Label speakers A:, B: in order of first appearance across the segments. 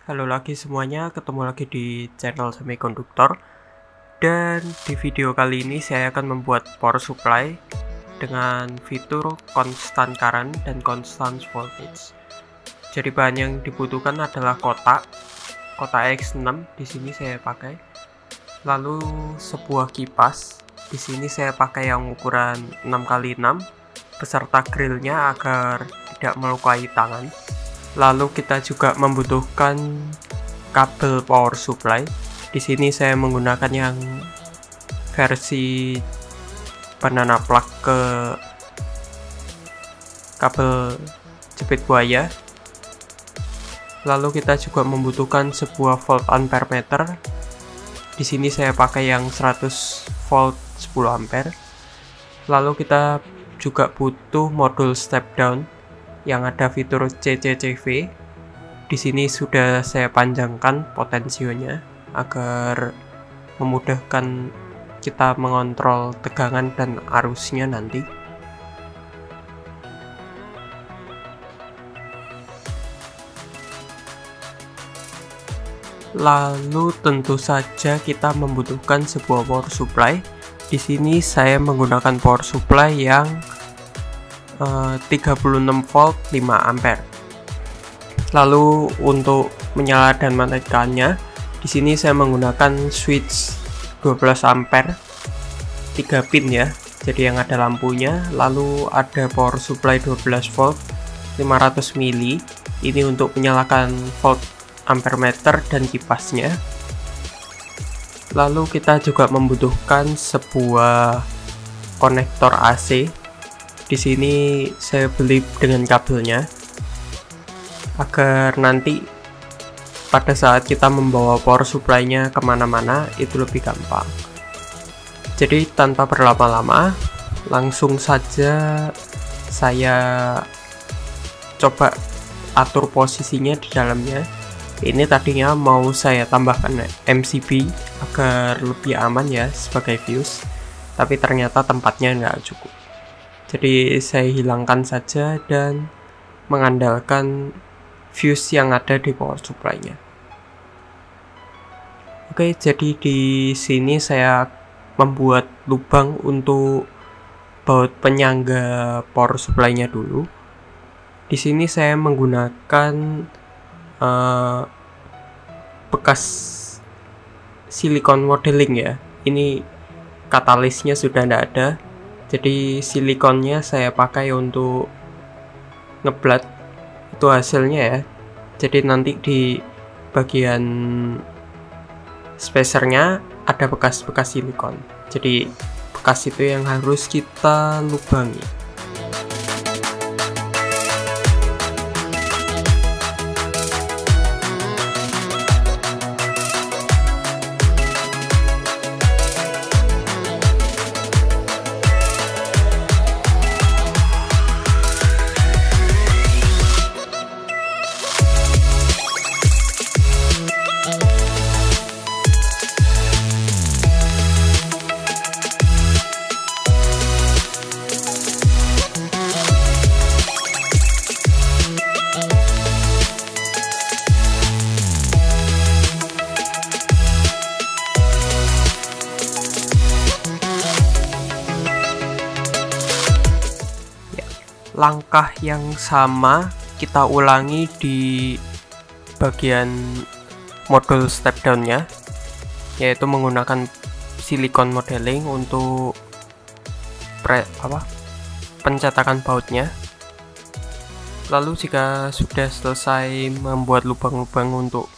A: Halo lagi semuanya, ketemu lagi di channel Semikonduktor. Dan di video kali ini saya akan membuat power supply dengan fitur constant current dan constant voltage. Jadi bahan yang dibutuhkan adalah kotak X6 di sini saya pakai. Lalu sebuah kipas. Di sini saya pakai yang ukuran 6x6 beserta grillnya agar tidak melukai tangan. Lalu kita juga membutuhkan kabel power supply. Di sini saya menggunakan yang versi banana plug ke kabel jepit buaya. Lalu kita juga membutuhkan sebuah volt ampere meter. Di sini saya pakai yang 100 volt 10 ampere. Lalu kita juga butuh modul step down yang ada fitur CCCV. Di sini sudah saya panjangkan potensionya agar memudahkan kita mengontrol tegangan dan arusnya nanti. Lalu tentu saja kita membutuhkan sebuah power supply. Di sini saya menggunakan power supply yang 36 volt 5 ampere. Lalu untuk menyala dan mematikannya, di sini saya menggunakan switch 12 ampere 3 pin ya. Jadi yang ada lampunya, lalu ada power supply 12 volt 500 mili. Ini untuk menyalakan volt ampere meter dan kipasnya. Lalu kita juga membutuhkan sebuah konektor AC. Di sini saya beli dengan kabelnya agar nanti pada saat kita membawa power supply-nya kemana-mana itu lebih gampang. Jadi tanpa berlama-lama, langsung saja saya coba atur posisinya di dalamnya. Ini tadinya mau saya tambahkan MCB agar lebih aman ya sebagai fuse, tapi ternyata tempatnya nggak cukup. Jadi saya hilangkan saja dan mengandalkan fuse yang ada di power supply-nya. Oke, jadi di sini saya membuat lubang untuk baut penyangga power supply-nya dulu. Di sini saya menggunakan bekas silikon modeling ya. Ini katalisnya sudah tidak ada. Jadi silikonnya saya pakai untuk ngeblat, itu hasilnya ya. Jadi nanti di bagian spacernya ada bekas-bekas silikon. Jadi bekas itu yang harus kita lubangi. Langkah yang sama kita ulangi di bagian modul step down-nya, yaitu menggunakan silikon modeling untuk pencetakan bautnya. Lalu jika sudah selesai membuat lubang-lubang untuk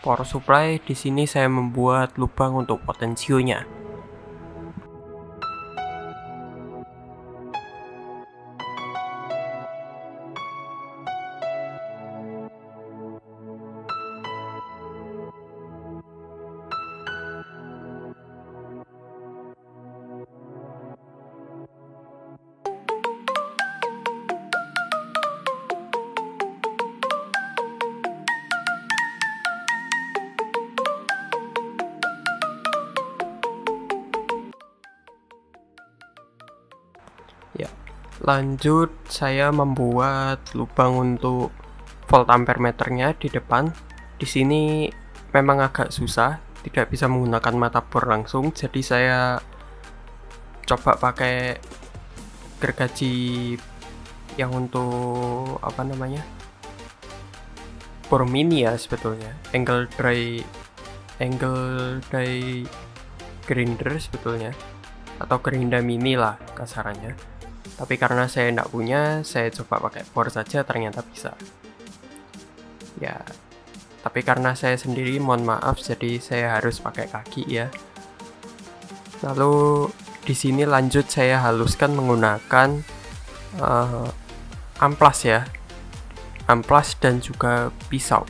A: power supply, di sini saya membuat lubang untuk potensionya. Ya, lanjut saya membuat lubang untuk volt ampere meternya di depan. Di sini memang agak susah, tidak bisa menggunakan mata bor langsung, jadi saya coba pakai gergaji yang untuk bor mini ya sebetulnya, angle die grinder sebetulnya, atau gerinda mini lah kasarannya. Tapi karena saya tidak punya, saya coba pakai bor saja, ternyata bisa. Ya, tapi karena saya sendiri, mohon maaf, jadi saya harus pakai kaki ya. Lalu di sini lanjut saya haluskan menggunakan amplas ya, amplas dan juga pisau.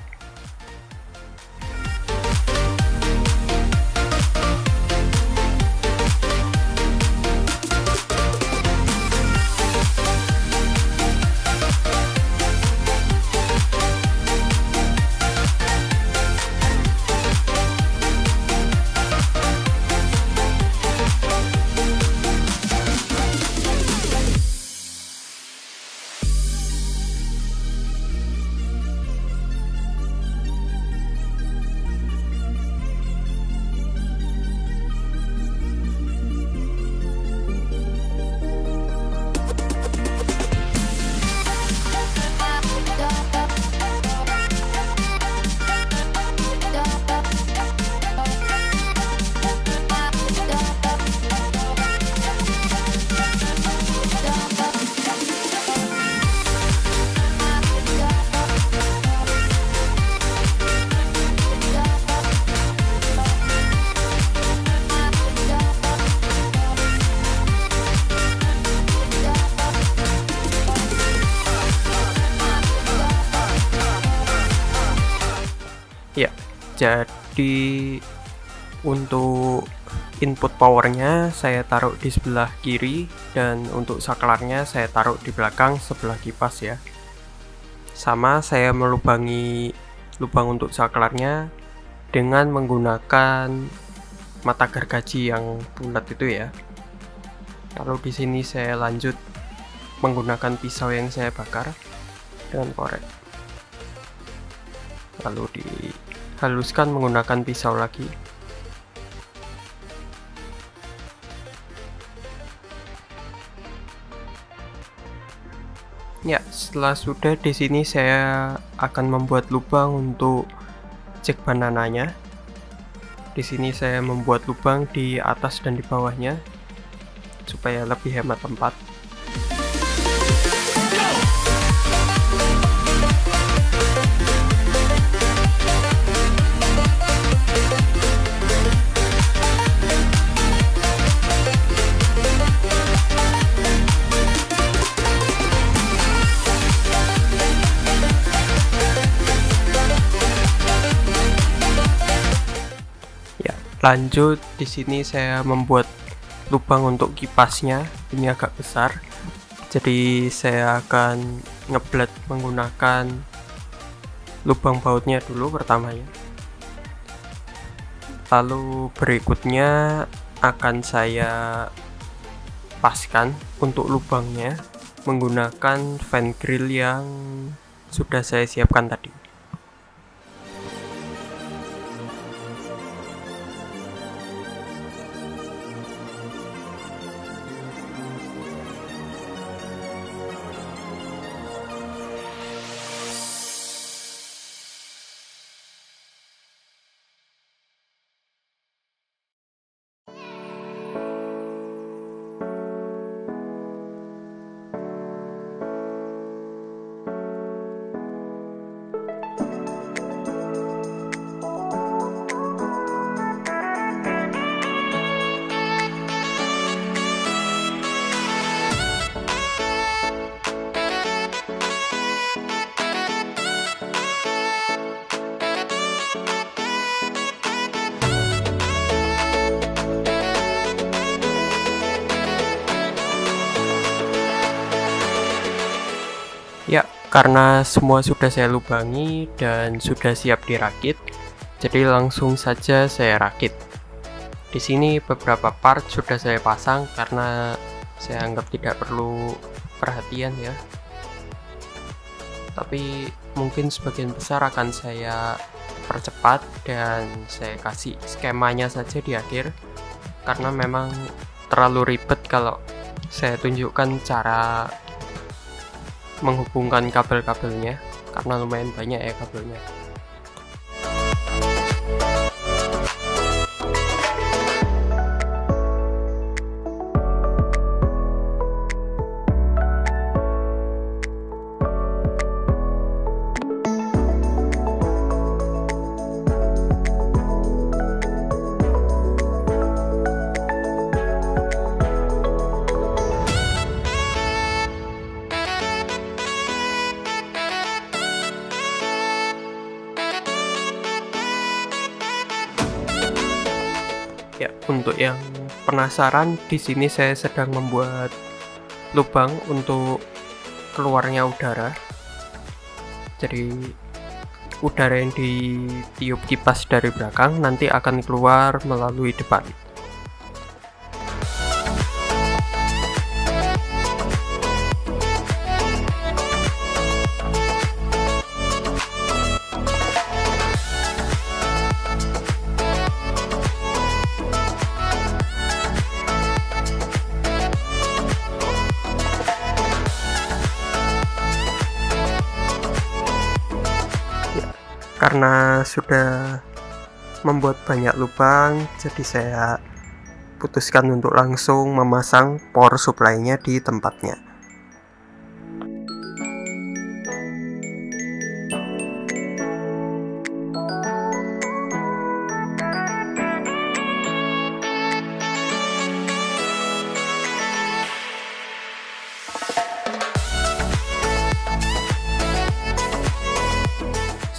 A: Ya, jadi untuk input powernya saya taruh di sebelah kiri, dan untuk saklarnya saya taruh di belakang sebelah kipas ya. Sama, saya melubangi lubang untuk saklarnya dengan menggunakan mata gergaji yang bulat itu ya. Lalu di sini saya lanjut menggunakan pisau yang saya bakar dengan korek. Lalu dihaluskan menggunakan pisau lagi. Ya, setelah sudah, di sini saya akan membuat lubang untuk cek banananya. Di sini saya membuat lubang di atas dan di bawahnya supaya lebih hemat tempat. Lanjut, di sini saya membuat lubang untuk kipasnya. Ini agak besar, jadi saya akan ngeblet menggunakan lubang bautnya dulu pertamanya. Lalu berikutnya akan saya paskan untuk lubangnya menggunakan fan grill yang sudah saya siapkan tadi. Ya, karena semua sudah saya lubangi dan sudah siap dirakit, jadi langsung saja saya rakit. Di sini beberapa part sudah saya pasang karena saya anggap tidak perlu perhatian ya. Tapi mungkin sebagian besar akan saya percepat dan saya kasih skemanya saja di akhir, karena memang terlalu ribet kalau saya tunjukkan cara menghubungkan kabel-kabelnya, karena lumayan banyak ya kabelnya. Ya, untuk yang penasaran, di sini saya sedang membuat lubang untuk keluarnya udara. Jadi udara yang ditiup kipas dari belakang nanti akan keluar melalui depan. Karena sudah membuat banyak lubang, jadi saya putuskan untuk langsung memasang power supply-nya di tempatnya.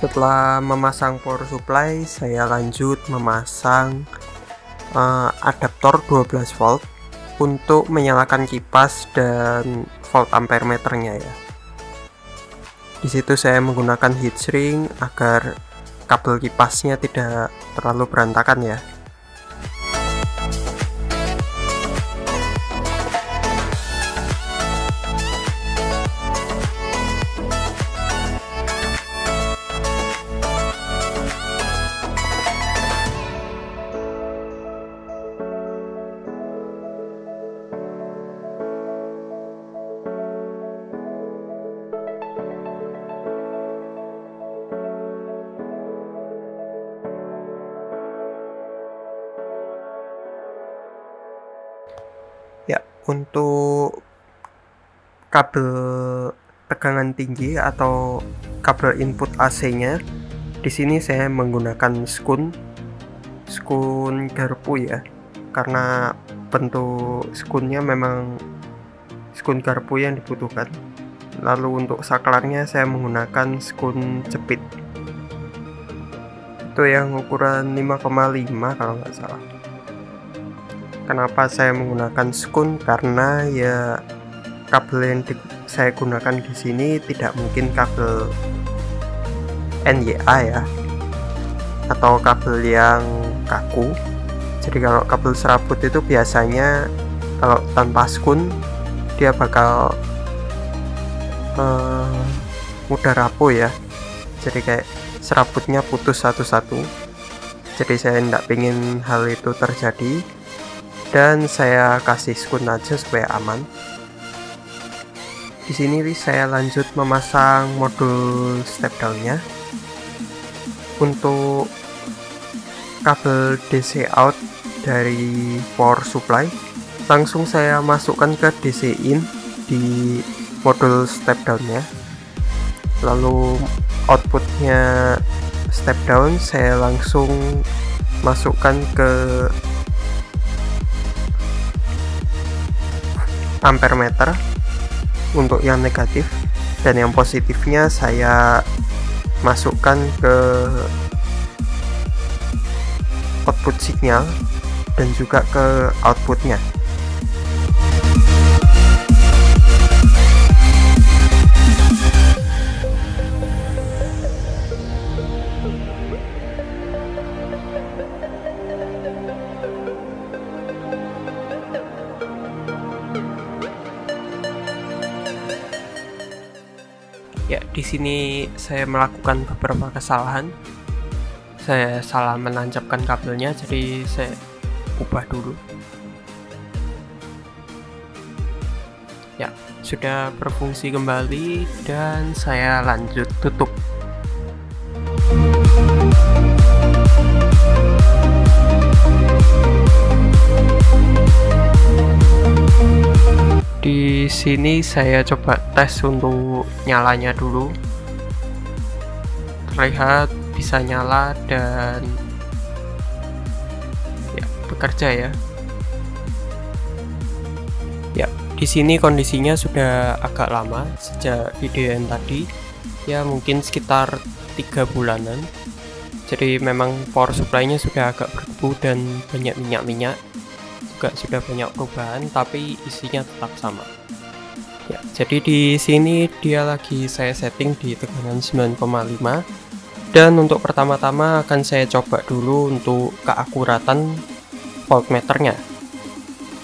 A: Setelah memasang power supply, saya lanjut memasang adaptor 12 volt untuk menyalakan kipas dan volt ampere meternya ya. Di situ saya menggunakan heat shrink agar kabel kipasnya tidak terlalu berantakan ya. Ya, untuk kabel tegangan tinggi atau kabel input AC-nya, di sini saya menggunakan skun garpu ya, karena bentuk skunnya memang skun garpu yang dibutuhkan. Lalu untuk saklarnya saya menggunakan skun jepit, itu yang ukuran 5,5 kalau nggak salah. Kenapa saya menggunakan skun? Karena ya kabel yang saya gunakan di sini tidak mungkin kabel NYA ya, atau kabel yang kaku. Jadi kalau kabel serabut itu biasanya kalau tanpa skun dia bakal mudah rapuh ya. Jadi kayak serabutnya putus satu-satu. Jadi saya tidak ingin hal itu terjadi, dan saya kasih skun aja supaya aman. Di sini saya lanjut memasang modul step down-nya. Untuk kabel DC out dari power supply, langsung saya masukkan ke DC in di modul step down-nya. Lalu outputnya step down saya langsung masukkan ke ampere meter untuk yang negatif, dan yang positifnya saya masukkan ke output signal dan juga ke outputnya. Ya, di sini saya melakukan beberapa kesalahan. saya salah menancapkan kabelnya, jadi saya ubah dulu. Ya, sudah berfungsi kembali dan saya lanjut tutup. Di sini saya coba tes untuk nyalanya dulu. Terlihat bisa nyala dan ya, bekerja ya. Ya, di sini kondisinya sudah agak lama sejak video yang tadi. Ya, mungkin sekitar 3 bulanan. Jadi memang power supply-nya sudah agak berdebu dan banyak minyak-minyak. Juga sudah banyak perubahan, tapi isinya tetap sama. Ya, jadi di sini dia lagi saya setting di tegangan 9,5. Dan untuk pertama-tama akan saya coba dulu untuk keakuratan voltmeternya.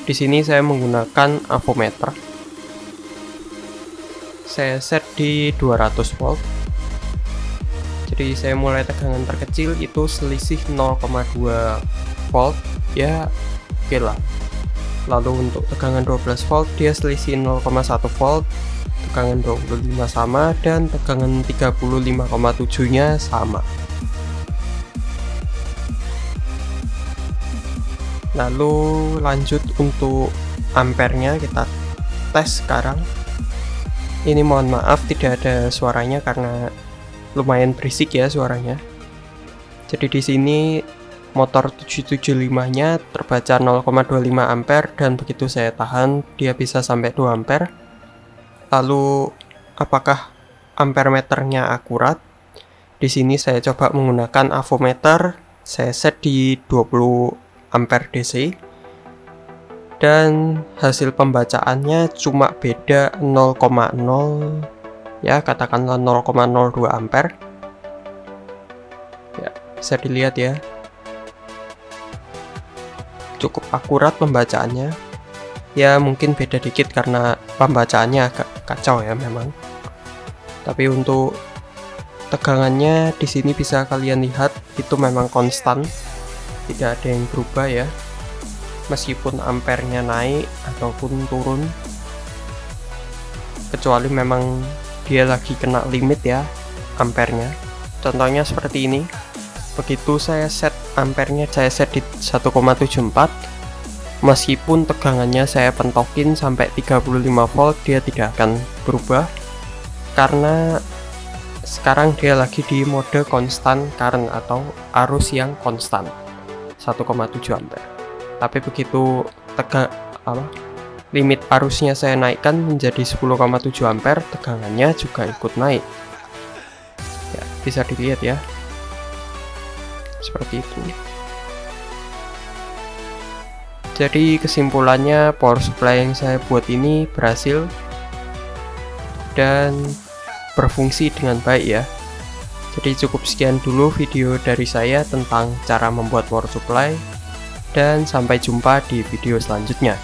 A: Di sini saya menggunakan avometer. Saya set di 200 volt. Jadi saya mulai tegangan terkecil itu selisih 0,2 volt ya. Oke lah. Lalu untuk tegangan 12 volt dia selisih 0,1 volt, tegangan 25 sama, dan tegangan 35,7 nya sama. Lalu lanjut untuk ampernya kita tes sekarang. Ini mohon maaf tidak ada suaranya karena lumayan berisik ya suaranya. Jadi di sini motor 775-nya terbaca 0,25 ampere dan begitu saya tahan dia bisa sampai 2 ampere. Lalu apakah ampere meternya akurat? Di sini saya coba menggunakan avometer. Saya set di 20 ampere DC. Dan hasil pembacaannya cuma beda 0,0 ya, katakanlah 0,02 ampere. Ya, bisa dilihat ya. Cukup akurat pembacaannya. Ya mungkin beda dikit karena pembacaannya agak kacau ya memang. Tapi untuk tegangannya di sini bisa kalian lihat itu memang konstan, tidak ada yang berubah ya. Meskipun ampernya naik ataupun turun, kecuali memang dia lagi kena limit ya ampernya. Contohnya seperti ini. Begitu saya set ampernya, saya set di 1,74, meskipun tegangannya saya pentokin sampai 35 volt dia tidak akan berubah karena sekarang dia lagi di mode constant current atau arus yang konstan 1,7 ampere. Tapi begitu limit arusnya saya naikkan menjadi 10,7 ampere, tegangannya juga ikut naik ya, bisa dilihat ya seperti itu. Jadi kesimpulannya power supply yang saya buat ini berhasil dan berfungsi dengan baik ya. Jadi cukup sekian dulu video dari saya tentang cara membuat power supply, dan sampai jumpa di video selanjutnya.